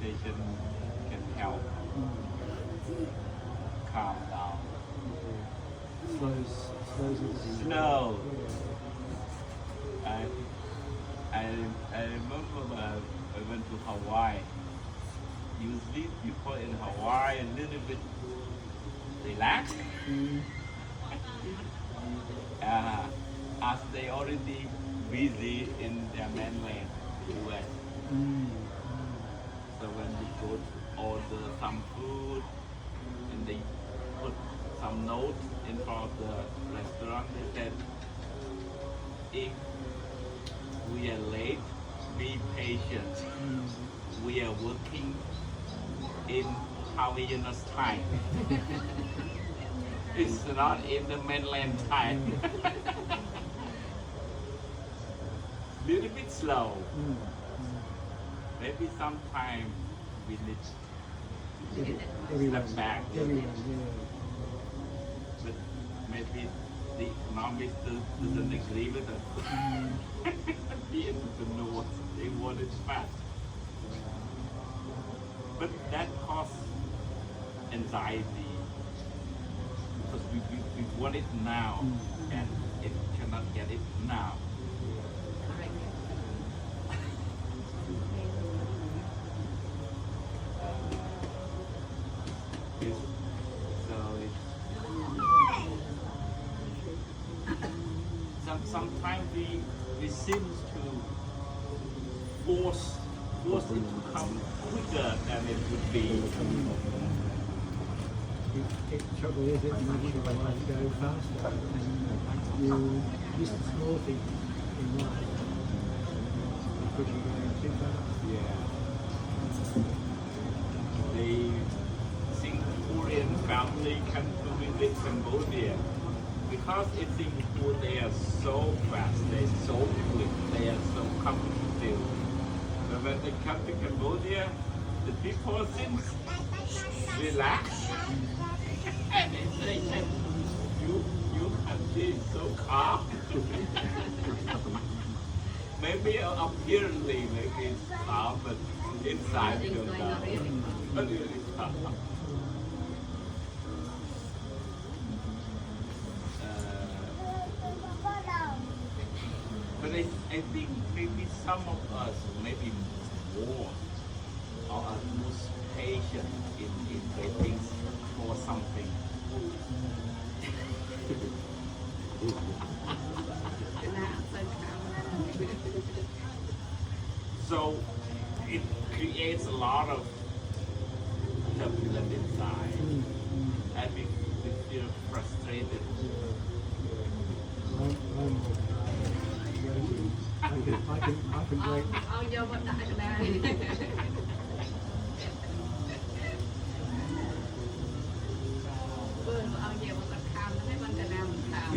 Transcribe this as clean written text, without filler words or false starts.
meditation can help calm down. Slow. I remember I went to Hawaii. Usually people in Hawaii a little bit relaxed. As they already busy in their mainland US. So when we go to order some food and they put some notes in front of the restaurant, they said, if we are late, be patient. We are working in Hawaiian's time. It's not in the mainland time. Little bit slow. Maybe sometime we need to step back. But maybe the economics doesn't agree with us. They don't know what they want is fast. But that causes anxiety because we want it now and it cannot get it now. Sometimes we seem to force it to come quicker than it would be. The trouble is that you should like to go faster and you miss the small things in life because you're going too fast. The Singaporean family come to visit Cambodia because in Singapore they are so fast, they're so quick, they are so competitive. But when they come to Cambodia, the people seem relaxed. And they say, you country is so calm. Maybe apparently maybe it's calm, but inside we don't know. But really calm. But I think maybe some of us, maybe more, are most patient in waiting for something. So it creates a lot of turbulence inside, and we feel frustrated. I can wait. Ao vô bên đại đà. Bữa ao về một cái khám, thấy bên cái nào khám.